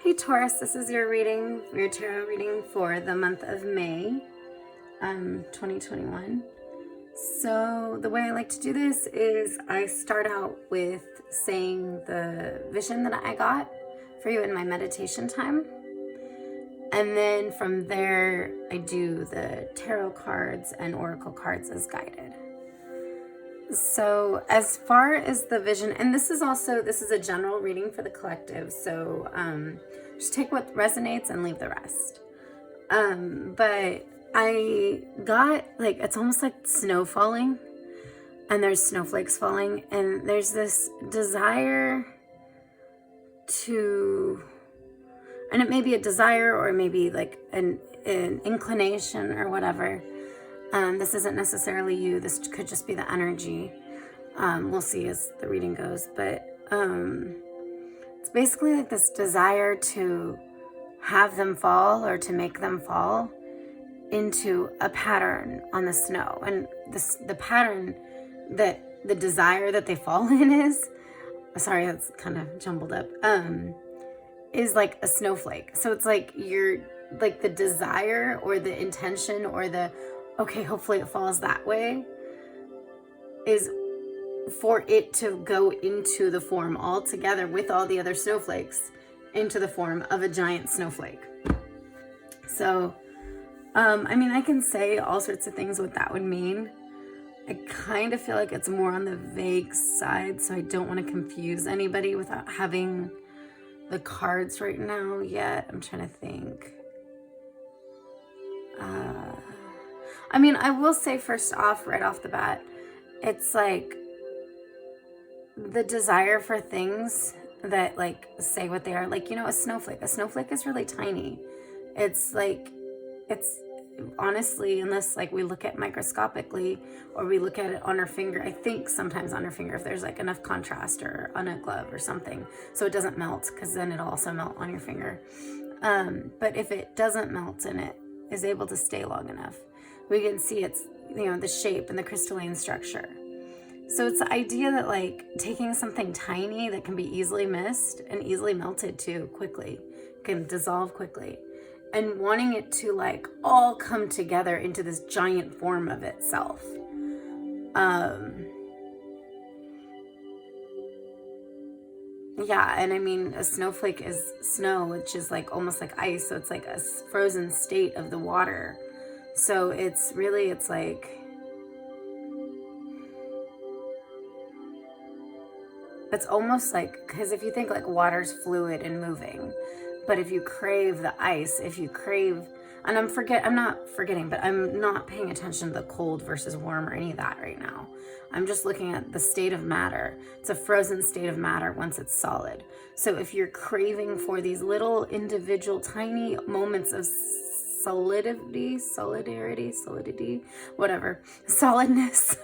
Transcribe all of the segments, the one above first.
Hey Taurus, this is your reading, your tarot reading for the month of May, 2021. So the way I like to do this is I start out with saying the vision that I got for you in my meditation time. And then from there, I do the tarot cards and oracle cards as guided. So as far as the vision, and this is a general reading for the collective. So just take what resonates and leave the rest. But I got it's almost like snow falling, and there's snowflakes falling, and there's this desire to, and it may be a desire or maybe like an inclination or whatever. This isn't necessarily you. This could just be the energy. We'll see as the reading goes. But it's basically like this desire to have them fall or to make them fall into a pattern on the snow. And the pattern that the desire that they fall in is, sorry, that's kind of jumbled up, is like a snowflake. So it's like you're like the desire or the intention or the, okay, hopefully it falls that way, is for it to go into the form all together with all the other snowflakes into the form of a giant snowflake. So, I can say all sorts of things what that would mean. I kind of feel like it's more on the vague side, so I don't want to confuse anybody without having the cards right now yet. I'm trying to think. I will say first off, right off the bat, it's like the desire for things that like say what they are. Like, a snowflake. A snowflake is really tiny. It's honestly, unless like we look at microscopically or we look at it on our finger, I think sometimes on our finger if there's like enough contrast or on a glove or something, so it doesn't melt, because then it'll also melt on your finger. But if it doesn't melt and it is able to stay long enough, we can see its, the shape and the crystalline structure. So it's the idea that like taking something tiny that can be easily missed and easily melted too quickly, can dissolve quickly, and wanting it to like all come together into this giant form of itself. A snowflake is snow, which is like almost like ice, so it's like a frozen state of the water. So it's like, it's almost like, because if you think like water's fluid and moving, but if you crave the ice, and I'm not forgetting, but I'm not paying attention to the cold versus warm or any of that right now. I'm just looking at the state of matter. It's a frozen state of matter once it's solid. So if you're craving for these little individual tiny moments of solidity, whatever, solidness,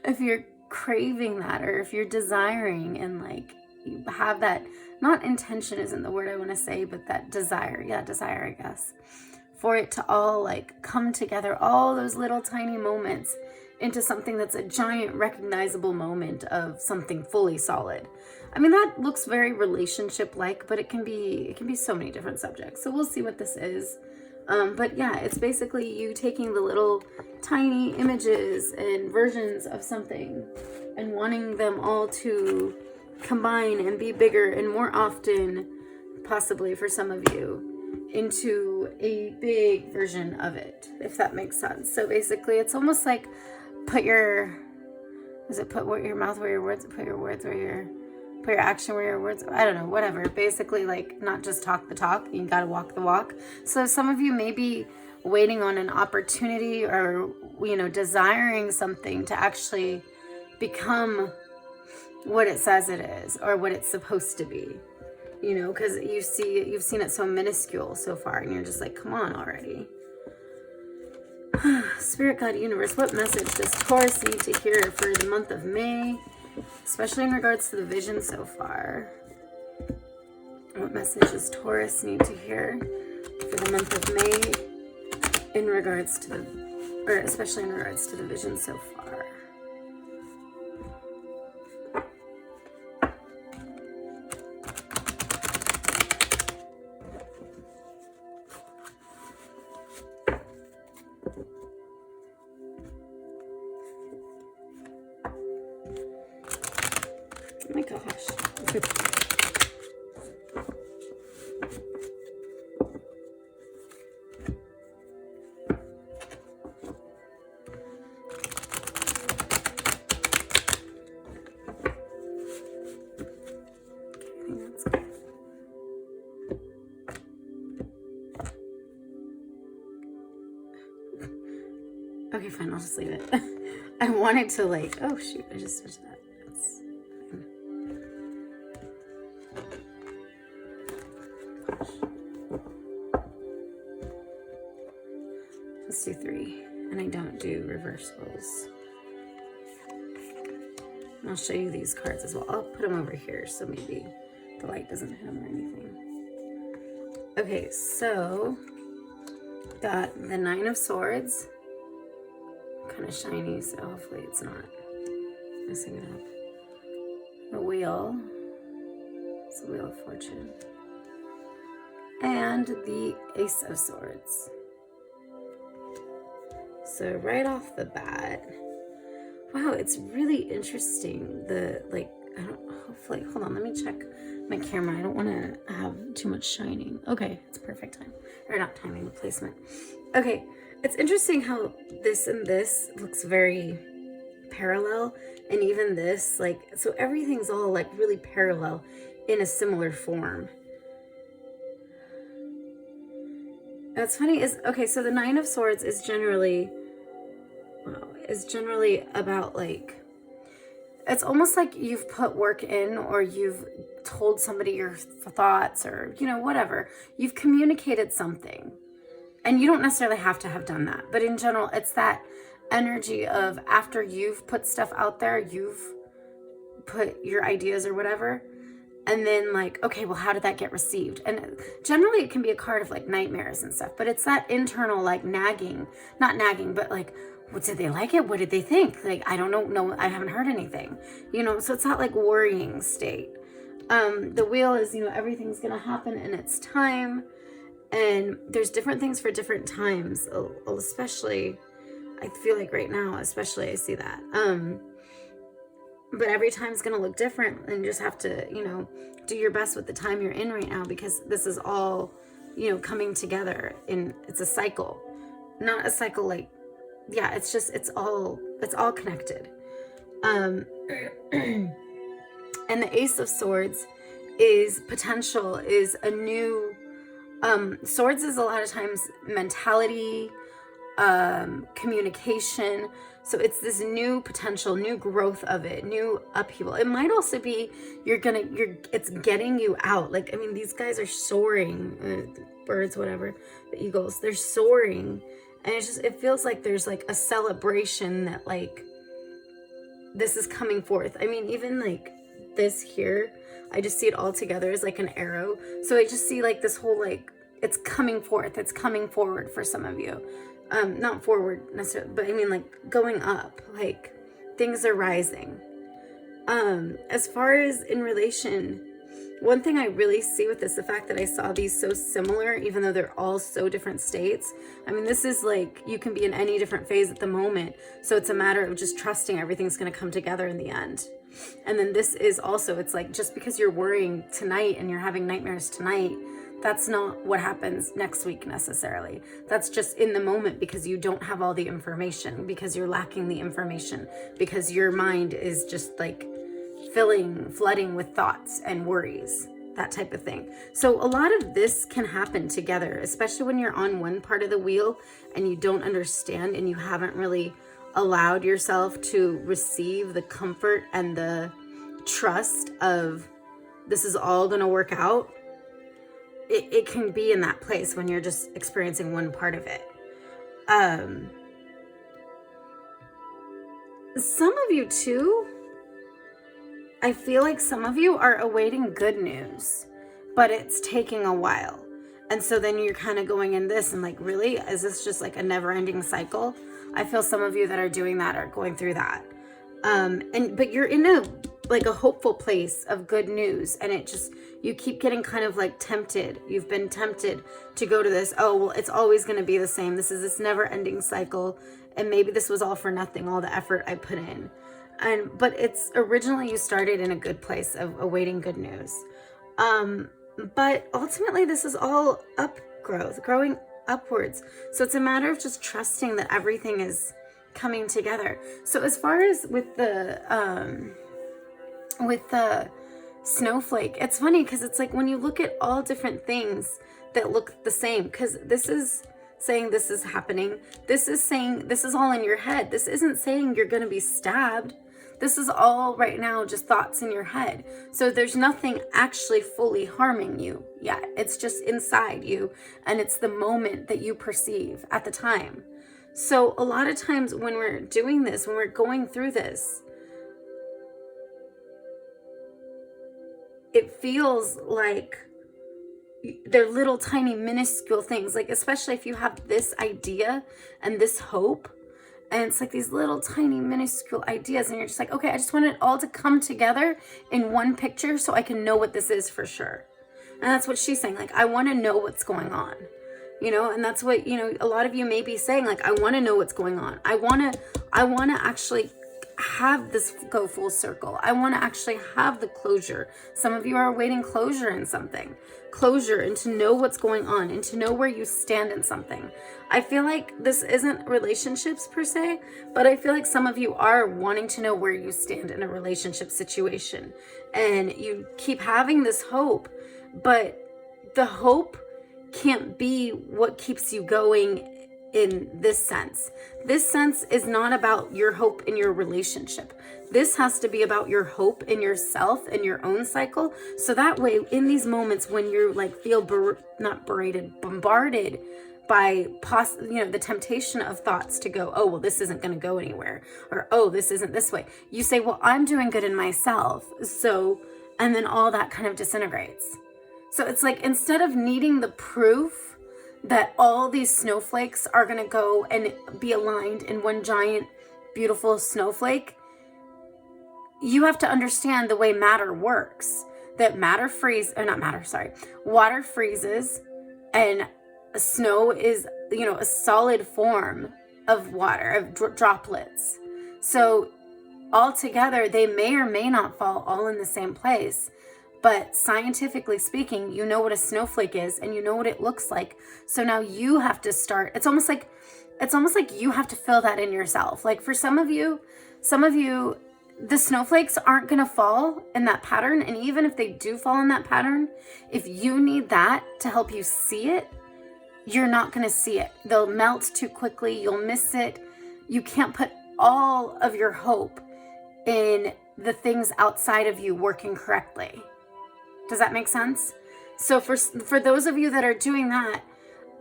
if you're craving that, or if you're desiring and like you have that, not intention isn't the word I want to say, but that desire, I guess, for it to all like come together, all those little tiny moments into something that's a giant recognizable moment of something fully solid. That looks very relationship-like, but it can be so many different subjects. So we'll see what this is. But yeah, it's basically you taking the little tiny images and versions of something and wanting them all to combine and be bigger and more often, possibly for some of you, into a big version of it, if that makes sense. So basically it's almost like put your mouth where your words, put your action where your words, I don't know, whatever. Basically, like, not just talk the talk, you gotta walk the walk. So some of you may be waiting on an opportunity or, desiring something to actually become what it says it is or what it's supposed to be, because you've seen it so minuscule so far, and you're just like, come on already. Spirit, God, universe, what message does Taurus need to hear for the month of May, especially in regards to the vision so far? What message does Taurus need to hear for the month of May in regards to especially in regards to the vision so far? Okay, fine, I'll just leave it. I wanted to like, oh shoot, I just switched that. That's let's do 3, and I don't do reversals. And I'll show you these cards as well. I'll put them over here so maybe the light doesn't hit them or anything. Okay, so got the 9 of Swords. Kind of shiny, so hopefully it's not messing it up. The Wheel. It's the Wheel of Fortune. And the Ace of Swords. So right off the bat, wow, it's really interesting. Hopefully, hold on, let me check my camera. I don't want to have too much shining. Okay, it's perfect time. Or not timing, the placement. Okay, it's interesting how this and this looks very parallel. And even this, like, so everything's all like really parallel in a similar form. What's funny is, okay, so the 9 of Swords is generally about like, it's almost like you've put work in, or you've told somebody your thoughts, or, you know, whatever. You've communicated something, and you don't necessarily have to have done that. But in general, it's that energy of after you've put stuff out there, you've put your ideas or whatever, and then like, okay, well, how did that get received? And generally it can be a card of like nightmares and stuff, but it's that internal like nagging, not nagging, but like, what did they like it? What did they think? Like, I don't know. No, I haven't heard anything, you know? So it's not like worrying state. The Wheel is, you know, everything's going to happen in its time. And there's different things for different times, especially, I feel like right now, especially I see that. But every time's going to look different, and you just have to, you know, do your best with the time you're in right now, because this is all, you know, coming together it's a cycle, not a cycle like, yeah, it's just, it's all connected. And the Ace of Swords is potential, is a new, Swords is a lot of times mentality, communication. So it's this new potential, new growth of it, new upheaval. It might also be, it's getting you out. Like, I mean, these guys are soaring, birds, whatever, the eagles, they're soaring. And it feels like there's like a celebration that like, this is coming forth. I mean, even like this here, I just see it all together as like an arrow. So I just see like this whole, like, it's coming forth. It's coming forward for some of you. Not forward necessarily, but I mean like going up, like things are rising. As far as in relation, one thing I really see with this, the fact that I saw these so similar, even though they're all so different states. I mean, this is like, you can be in any different phase at the moment. So it's a matter of just trusting everything's going to come together in the end. And then this is also, it's like, just because you're worrying tonight and you're having nightmares tonight, that's not what happens next week necessarily. That's just in the moment, because you don't have all the information, because you're lacking the information, because your mind is just like flooding with thoughts and worries, that type of thing. So a lot of this can happen together, especially when you're on one part of the wheel and you don't understand, and you haven't really allowed yourself to receive the comfort and the trust of this is all going to work out. It can be in that place when you're just experiencing one part of it. Some of you too, I feel like some of you are awaiting good news, but it's taking a while. And so then you're kind of going in this and like, really? Is this just like a never-ending cycle? I feel some of you that are doing that are going through that. But you're in a hopeful place of good news, and it just, you keep getting kind of like tempted. You've been tempted to go to this, oh, well, it's always going to be the same. This is this never-ending cycle, and maybe this was all for nothing, all the effort I put in. But it's originally you started in a good place of awaiting good news. But ultimately this is all upgrowth, growing upwards. So it's a matter of just trusting that everything is coming together. So as far as with the snowflake, it's funny because it's like when you look at all different things that look the same, because this is saying this is happening. This is saying this is all in your head. This isn't saying you're going to be stabbed. This is all right now just thoughts in your head. So there's nothing actually fully harming you yet. It's just inside you, and it's the moment that you perceive at the time. So a lot of times when we're doing this, when we're going through this, it feels like they're little tiny minuscule things, like especially if you have this idea and this hope, and it's like these little tiny minuscule ideas, and you're just like, okay, I just want it all to come together in one picture so I can know what this is for sure. And that's what she's saying, like, I want to know what's going on, you know. And that's what, you know, a lot of you may be saying, like, I want to know what's going on. I want to actually have this go full circle. I want to actually have the closure. Some of you are awaiting closure in something, closure, and to know what's going on and to know where you stand in something. I feel like this isn't relationships per se, but I feel like some of you are wanting to know where you stand in a relationship situation, and you keep having this hope, but the hope can't be what keeps you going. In this sense is not about your hope in your relationship. This has to be about your hope in yourself and your own cycle. So that way, in these moments when you're like feel bombarded by the temptation of thoughts to go, oh well, this isn't going to go anywhere, or oh, this isn't this way, you say, well, I'm doing good in myself, so, and then all that kind of disintegrates. So it's like, instead of needing the proof that all these snowflakes are going to go and be aligned in one giant beautiful snowflake, you have to understand the way matter works, that water freezes, and snow is, a solid form of water, of droplets. So all together, they may or may not fall all in the same place. But scientifically speaking, you know what a snowflake is and you know what it looks like. So now you have to start. It's almost like you have to feel that in yourself. Like for some of you, the snowflakes aren't going to fall in that pattern. And even if they do fall in that pattern, if you need that to help you see it, you're not going to see it. They'll melt too quickly. You'll miss it. You can't put all of your hope in the things outside of you working correctly. Does that make sense? So for those of you that are doing that,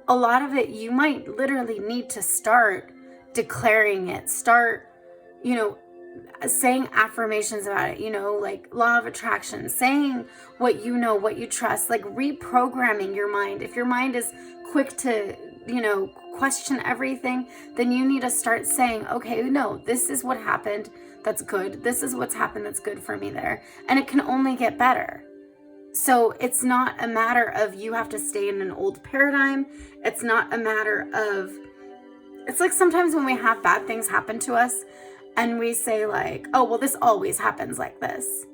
a lot of it, you might literally need to start declaring it, start, saying affirmations about it, like law of attraction, saying what you know, what you trust, like reprogramming your mind. If your mind is quick to, question everything, then you need to start saying, okay, no, this is what happened. That's good. This is what's happened. That's good for me there. And it can only get better. So it's not a matter of you have to stay in an old paradigm. It's not a matter of, it's like sometimes when we have bad things happen to us and we say like, oh, well, this always happens like this.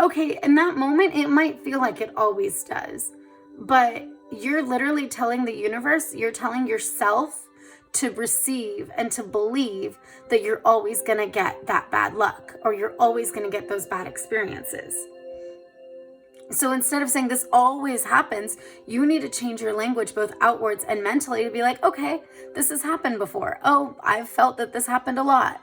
Okay, in that moment, it might feel like it always does. But you're literally telling the universe, you're telling yourself to receive and to believe that you're always going to get that bad luck, or you're always going to get those bad experiences. So instead of saying this always happens, you need to change your language both outwards and mentally to be like, okay, this has happened before. Oh, I've felt that this happened a lot,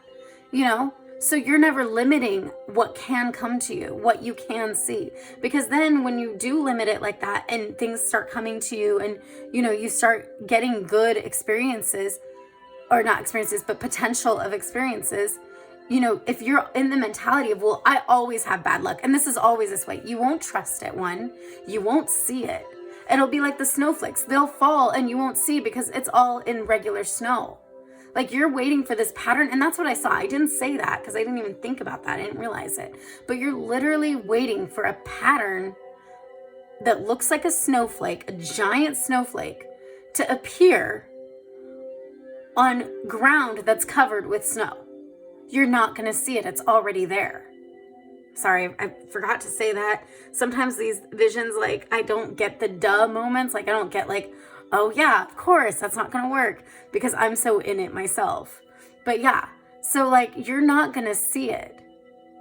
So you're never limiting what can come to you, what you can see. Because then when you do limit it like that and things start coming to you and, you start getting good experiences, or not experiences, but potential of experiences, if you're in the mentality of, well, I always have bad luck and this is always this way, you won't trust it. You won't see it. It'll be like the snowflakes. They'll fall and you won't see because it's all in regular snow. Like you're waiting for this pattern. And that's what I saw. I didn't say that because I didn't even think about that. I didn't realize it. But you're literally waiting for a pattern that looks like a snowflake, a giant snowflake, to appear on ground that's covered with snow. you're not going to see it. It's already there. Sorry, I forgot to say that. Sometimes these visions, like, I don't get the duh moments. Like, I don't get like, oh yeah, of course, that's not going to work, because I'm so in it myself. But yeah, so like, you're not going to see it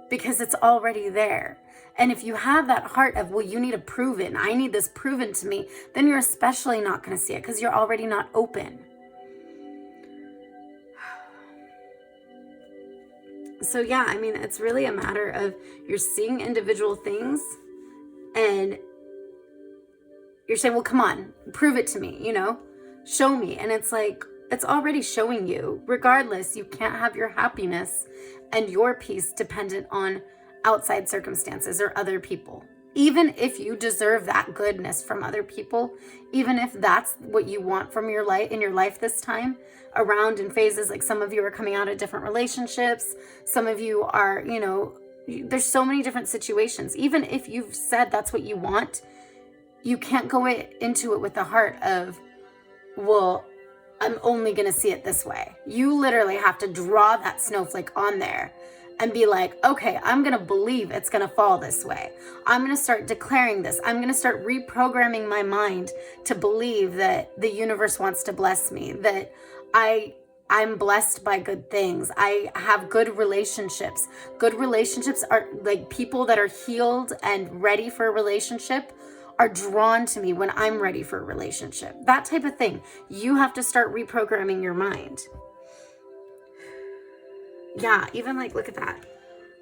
because it's already there. And if you have that heart of, well, you need to prove it, and I need this proven to me, then you're especially not going to see it because you're already not open. So yeah, I mean, it's really a matter of you're seeing individual things and you're saying, well, come on, prove it to me, you know, show me. And it's like, it's already showing you. Regardless, you can't have your happiness and your peace dependent on outside circumstances or other people. Even if you deserve that goodness from other people, even if that's what you want from your life in your life this time around in phases, like some of you are coming out of different relationships, some of you are, you know, there's so many different situations. Even if you've said that's what you want, you can't go into it with the heart of, well, I'm only going to see it this way. You literally have to draw that snowflake on there and be like, okay, I'm going to believe it's going to fall this way. I'm going to start declaring this. I'm going to start reprogramming my mind to believe that the universe wants to bless me, that I'm blessed by good things. I have good relationships. Good relationships are like people that are healed and ready for a relationship are drawn to me when I'm ready for a relationship. That type of thing. You have to start reprogramming your mind. Yeah, even like, look at that.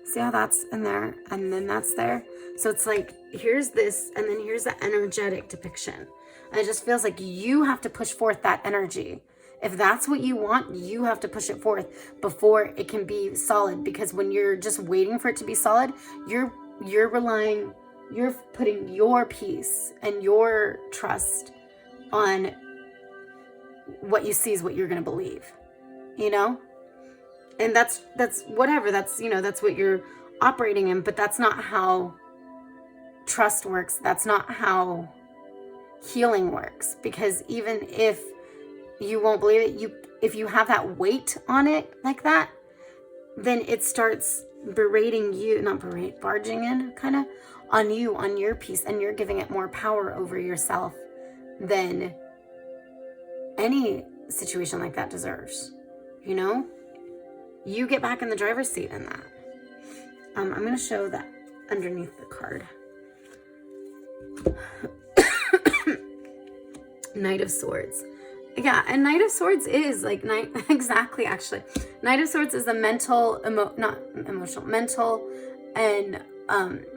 See how that's in there and then that's there? So it's like, here's this and then here's the energetic depiction. And it just feels like you have to push forth that energy. If that's what you want, you have to push it forth before it can be solid. Because when you're just waiting for it to be solid, you're putting your peace and your trust on what you see is what you're going to believe, you know? And that's whatever, that's, you know, that's what you're operating in, but that's not how trust works. That's not how healing works. Because even if you won't believe it, if you have that weight on it like that, then it starts barging in kind of on you, on your peace, and you're giving it more power over yourself than any situation like that deserves, you know? You get back in the driver's seat in that. I'm going to show that underneath the card. Knight of Swords. Yeah, and Knight of Swords is like, exactly, actually. Knight of Swords is a mental, mental and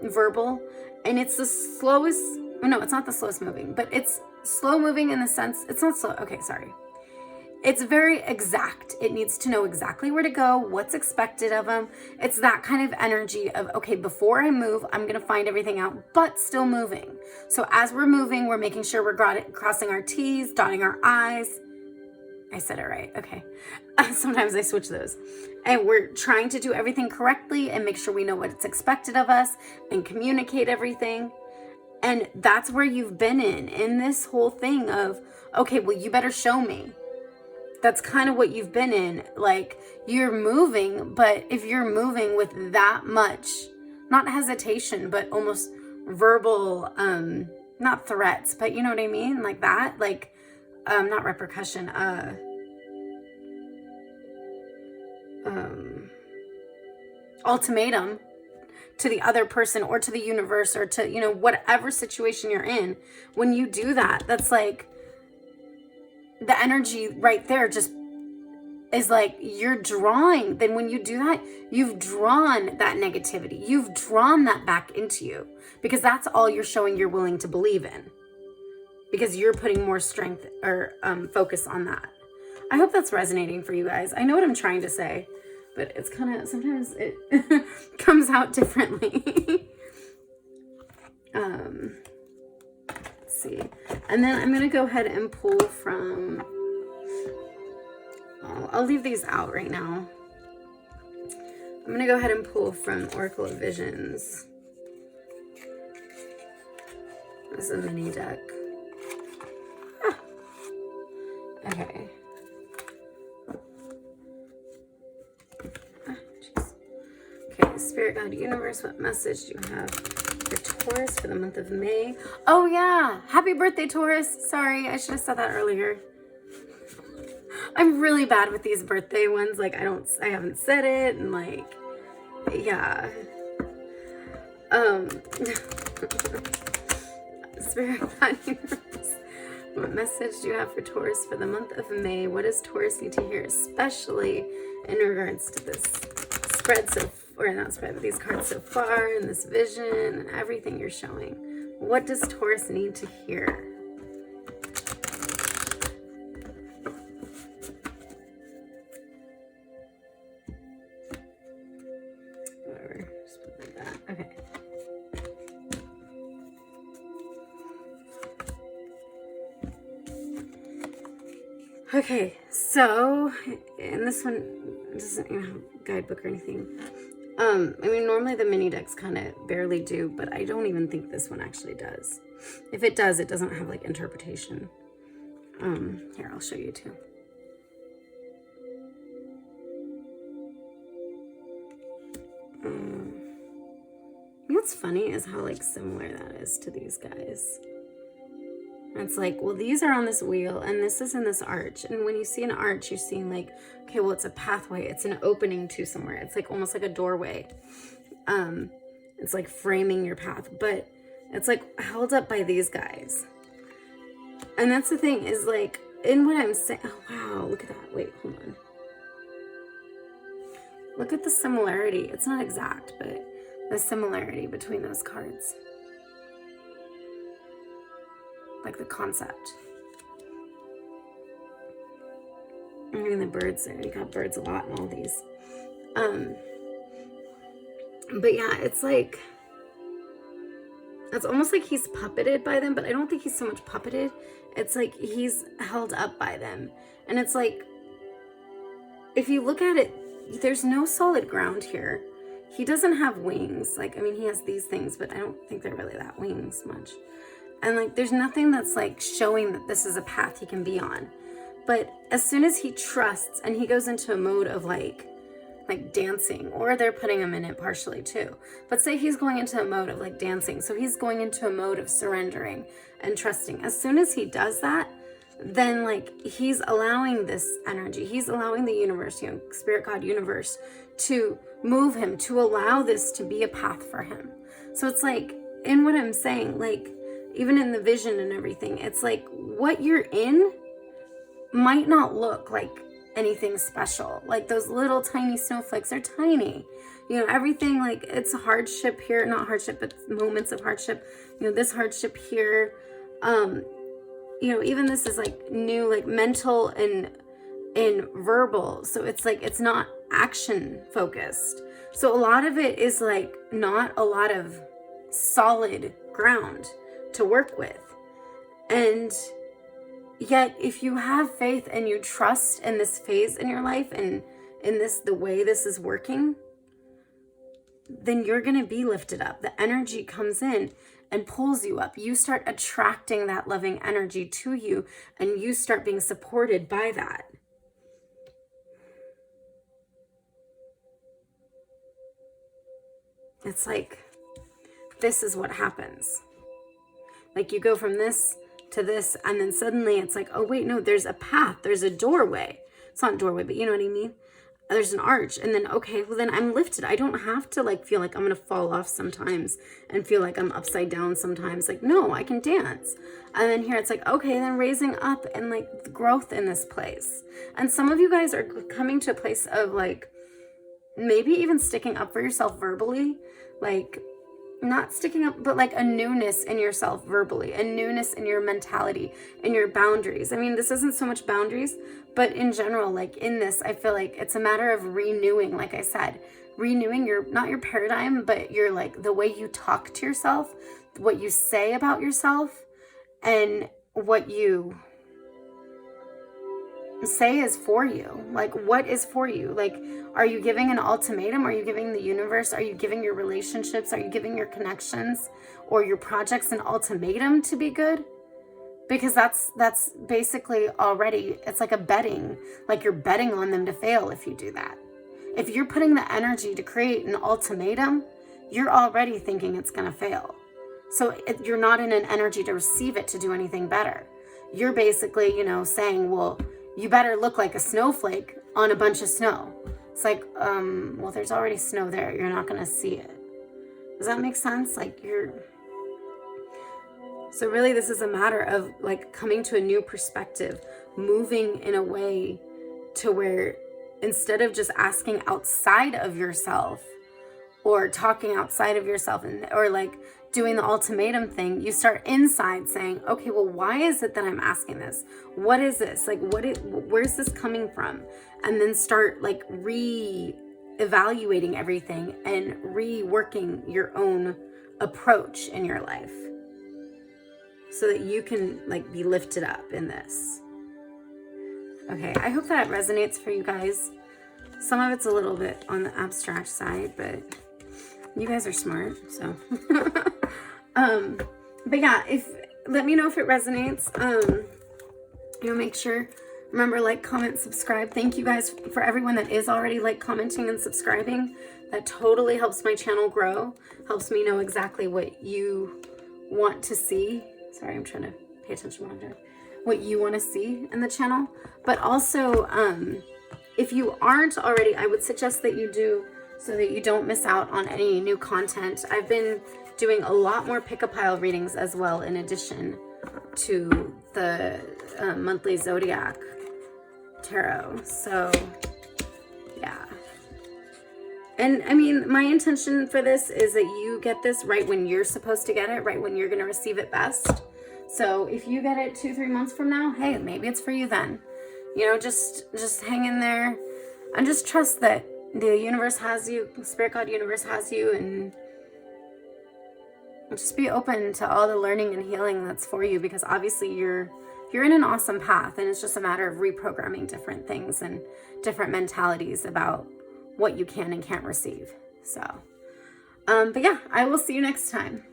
verbal. And it's the slowest, no, it's not the slowest moving, but it's slow moving in the sense, it's not slow, okay, sorry. It's very exact. It needs to know exactly where to go, what's expected of them. It's that kind of energy of, okay, before I move, I'm going to find everything out, but still moving. So as we're moving, we're making sure we're crossing our T's, dotting our I's. I said it right. Okay. Sometimes I switch those. And we're trying to do everything correctly and make sure we know what's expected of us and communicate everything. And that's where you've been in this whole thing of, okay, well, you better show me. That's kind of what you've been in. Like, you're moving, but if you're moving with that much, not hesitation, but almost verbal, not threats, but you know what I mean? Like that, like, not repercussion, ultimatum to the other person or to the universe or to, you know, whatever situation you're in. When you do that, that's like, the energy right there just is like you're drawing. Then when you do that, you've drawn that negativity. You've drawn that back into you because that's all you're showing you're willing to believe in because you're putting more strength or focus on that. I hope that's resonating for you guys. I know what I'm trying to say, but it's kind of, sometimes it comes out differently. See, and then I'm gonna go ahead and pull from, I'll leave these out right now. I'm gonna go ahead and pull from Oracle of Visions. This is a mini deck. Okay. God, universe, what message do you have for Taurus for the month of May? Oh yeah, happy birthday, Taurus. Sorry, I should have said that earlier. I'm really bad with these birthday ones. Like I haven't said it, and like, yeah. Spirit God, universe, what message do you have for Taurus for the month of May? What does Taurus need to hear, especially in regards to this spread or not spread, but these cards so far, and this vision, and everything you're showing? What does Taurus need to hear? Whatever, just put it like that. Okay. Okay, so, and this one doesn't have a guidebook or anything. I mean, normally the mini decks kind of barely do, but I don't even think this one actually does. If it does, it doesn't have like interpretation. Here, I'll show you too. What's funny is how like similar that is to these guys. It's like, well, these are on this wheel and this is in this arch. And when you see an arch, you're seeing like, okay, well, it's a pathway. It's an opening to somewhere. It's like almost like a doorway. It's like framing your path, but it's like held up by these guys. And that's the thing is like, in what I'm saying, oh, wow, look at that. Wait, hold on. Look at the similarity. It's not exact, but the similarity between those cards. Like the concept. I mean, the birds there. You got birds a lot in all these. But yeah, it's like, it's almost like he's puppeted by them, but I don't think he's so much puppeted. It's like he's held up by them. And it's like, if you look at it, there's no solid ground here. He doesn't have wings. Like, I mean, he has these things, but I don't think they're really that wings much. And like, there's nothing that's like showing that this is a path he can be on. But as soon as he trusts and he goes into a mode of like dancing, or they're putting him in it partially too. But say he's going into a mode of like dancing. So he's going into a mode of surrendering and trusting. As soon as he does that, then like he's allowing this energy, he's allowing the universe, you know, spirit, God, universe to move him, to allow this to be a path for him. So it's like, in what I'm saying, like, even in the vision and everything, it's like what you're in might not look like anything special. Like those little tiny snowflakes are tiny. You know, everything, like it's a hardship here, not hardship, but moments of hardship. You know, this hardship here, you know, even this is like new, like mental and verbal. So it's like, it's not action focused. So a lot of it is like not a lot of solid ground to work with. And yet if you have faith and you trust in this phase in your life and in this, the way this is working, then you're going to be lifted up. The energy comes in and pulls you up. You start attracting that loving energy to you, and you start being supported by that. It's like, this is what happens. Like you go from this to this, and then suddenly it's like, oh wait, no, there's a path, there's a doorway. It's not a doorway, but you know what I mean? There's an arch, and then, okay, well then I'm lifted. I don't have to like feel like I'm gonna fall off sometimes and feel like I'm upside down sometimes. Like, no, I can dance. And then here it's like, okay, then raising up and like growth in this place. And some of you guys are coming to a place of like, maybe even sticking up for yourself verbally, like not sticking up, but like a newness in yourself verbally, a newness in your mentality and your boundaries. I mean, this isn't so much boundaries, but in general, like in this, I feel like it's a matter of renewing, like I said, renewing your, not your paradigm, but your like the way you talk to yourself, what you say about yourself, and what you say is for you. Like, what is for you? Like, are you giving an ultimatum? Are you giving the universe? Are you giving your relationships? Are you giving your connections or your projects an ultimatum to be good? Because that's basically already, it's like a betting, like you're betting on them to fail if you do that. If you're putting the energy to create an ultimatum, you're already thinking it's going to fail. So you're not in an energy to receive it to do anything better. You're basically, you know, saying, well, you better look like a snowflake on a bunch of snow. It's like, well, there's already snow there. You're not going to see it. Does that make sense? Like so really this is a matter of like coming to a new perspective, moving in a way to where instead of just asking outside of yourself or talking outside of yourself or like doing the ultimatum thing, you start inside saying, okay, well, why is it that I'm asking this? What is this? Like, where's this coming from? And then start like re-evaluating everything and reworking your own approach in your life so that you can like be lifted up in this. Okay, I hope that resonates for you guys. Some of it's a little bit on the abstract side, but you guys are smart, so. But yeah, let me know if it resonates. You know, make sure, remember, like, comment, subscribe. Thank you guys for everyone that is already like commenting and subscribing. That totally helps my channel grow, helps me know exactly what you want to see. Sorry, I'm trying to pay attention while I'm doing what you want to see in the channel. But also, if you aren't already, I would suggest that you do, so that you don't miss out on any new content. I've been doing a lot more pick-a-pile readings as well, in addition to the monthly zodiac tarot. So yeah, and I mean, my intention for this is that you get this right when you're supposed to get it, right when you're going to receive it best. So if you get it 2-3 months from now, hey, maybe it's for you then. You know, just hang in there and just trust that the universe has you, Spirit God universe has you, and just be open to all the learning and healing that's for you, because obviously you're in an awesome path, and it's just a matter of reprogramming different things and different mentalities about what you can and can't receive. So, but yeah, I will see you next time.